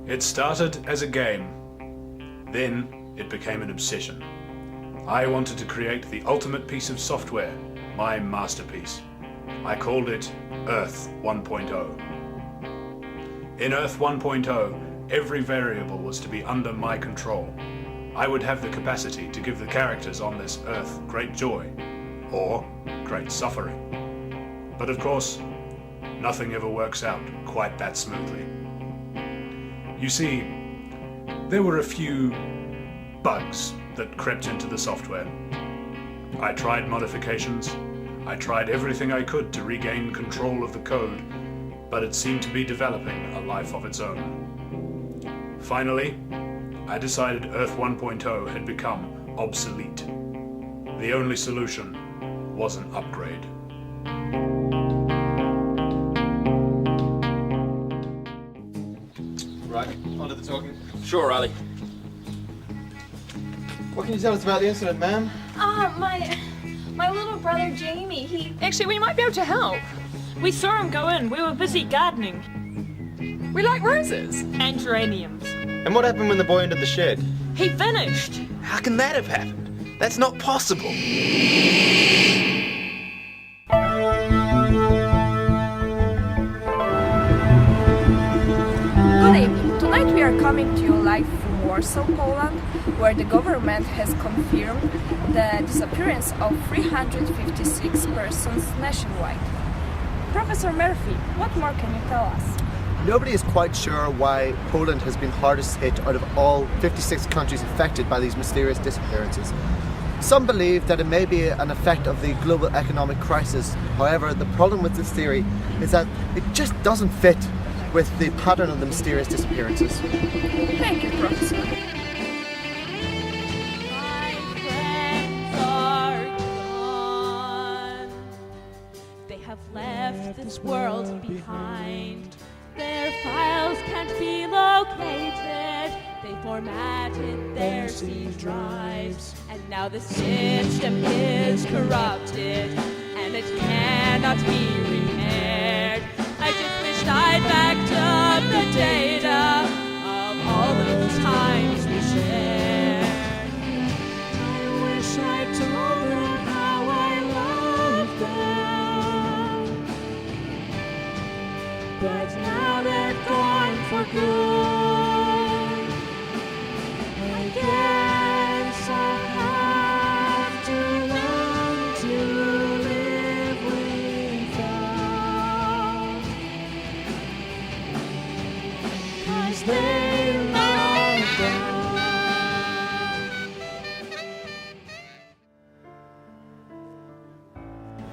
It started as a game. Then it became an obsession. I wanted to create the ultimate piece of software, my masterpiece. I called it Earth 1.0. In Earth 1.0, every variable was to be under my control. I would have the capacity to give the characters on this Earth great joy, or great suffering. But of course, nothing ever works out quite that smoothly. You see, there were a few bugs that crept into the software. I tried modifications. I tried everything I could to regain control of the code, but it seemed to be developing a life of its own. Finally, I decided Earth 1.0 had become obsolete. The only solution was an upgrade. Right, on to the talking. Sure, Harley. What can you tell us about the incident, ma'am? My little brother Jamie, he... Actually, we might be able to help. We saw him go in. We were busy gardening. We like roses. And geraniums. And what happened when the boy entered the shed? He vanished. How can that have happened? That's not possible. Good evening. Tonight we are coming to you live from Warsaw, Poland, where the government has confirmed the disappearance of 356 persons nationwide. Professor Murphy, what more can you tell us? Nobody is quite sure why Poland has been hardest hit out of all 56 countries affected by these mysterious disappearances. Some believe that it may be an effect of the global economic crisis. However, the problem with this theory is that it just doesn't fit with the pattern of the mysterious disappearances. Thank you, Professor. My friends are gone. They have left this world behind. Their files can't be located. They formatted their C drives. And now the system is corrupted. And it cannot be repaired. I just wished I'd backed up the data of all those times we shared. I wish I told them how I loved them. But now they're gone for good. I guess I'll have to learn to live without. 'Cause they're all gone.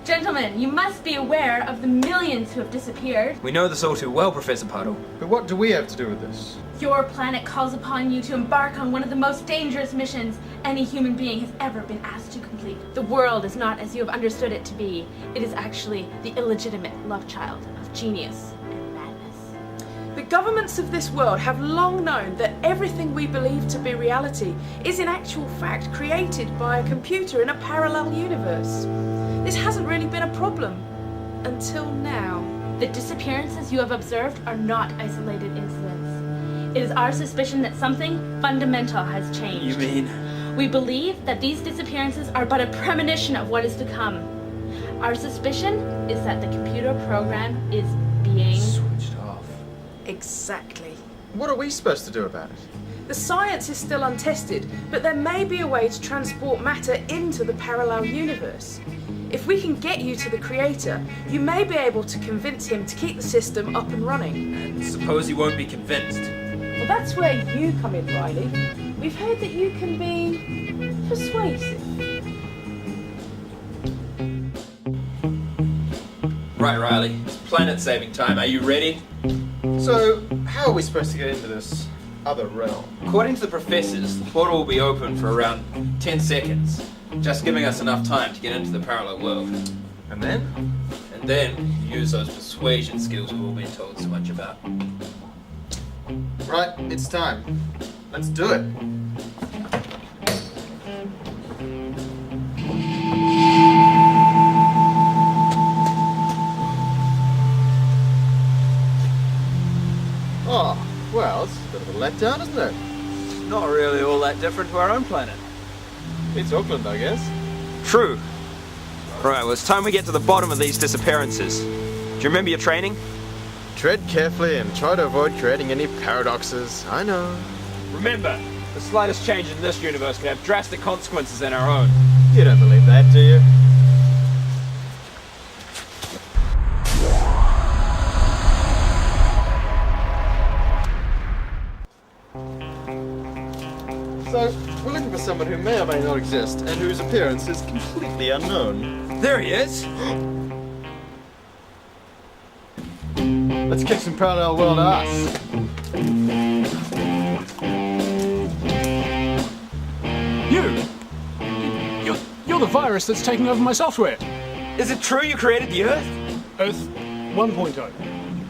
Gentlemen, you must be aware of the millions who have disappeared. We know this all too well, Professor Puddle. But what do we have to do with this? Your planet calls upon you to embark on one of the most dangerous missions any human being has ever been asked to complete. The world is not as you have understood it to be. It is actually the illegitimate love child of genius and madness. The governments of this world have long known that everything we believe to be reality is in actual fact created by a computer in a parallel universe. This hasn't really been a problem until now. The disappearances you have observed are not isolated incidents. It is our suspicion that something fundamental has changed. You mean? We believe that these disappearances are but a premonition of what is to come. Our suspicion is that the computer program is being Switched off. Exactly. What are we supposed to do about it? The science is still untested, but there may be a way to transport matter into the parallel universe. If we can get you to the creator, you may be able to convince him to keep the system up and running. And suppose he won't be convinced. Well, that's where you come in, Riley. We've heard that you can be persuasive. Right, Riley. It's planet-saving time. Are you ready? So, how are we supposed to get into this other realm? According to the professors, the portal will be open for around 10 seconds, just giving us enough time to get into the parallel world. And then? And then use those persuasion skills we've all been told so much about. Right, it's time. Let's do it. that different to our own planet. It's Auckland, I guess. True. Right, well, it's time we get to the bottom of these disappearances. Do you remember your training? Tread carefully and try to avoid creating any paradoxes. I know. Remember, the slightest change in this universe can have drastic consequences in our own. You don't believe that, do you? So, we're looking for someone who may or may not exist, and whose appearance is completely unknown. There he is! Let's kick some parallel world ass. You're the virus that's taking over my software. Is it true you created the Earth? Earth 1.0.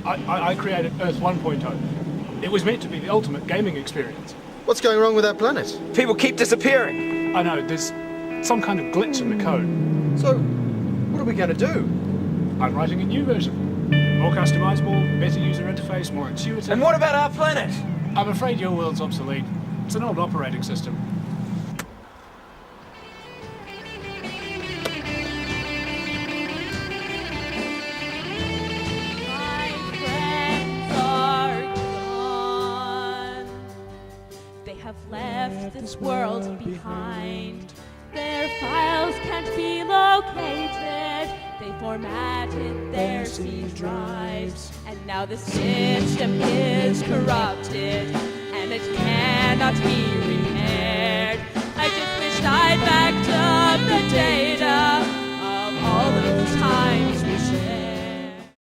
I created Earth 1.0. It was meant to be the ultimate gaming experience. What's going wrong with that planet? People keep disappearing. I know, there's some kind of glitch in the code. So, what are we going to do? I'm writing a new version. More customizable, better user interface, more intuitive. And what about our planet? I'm afraid your world's obsolete. It's an old operating system. My friends are gone. They have left this world behind. Their files can't be located. They formatted their C drives. And now the system is corrupted. And it cannot be repaired. I just wished I'd backed up the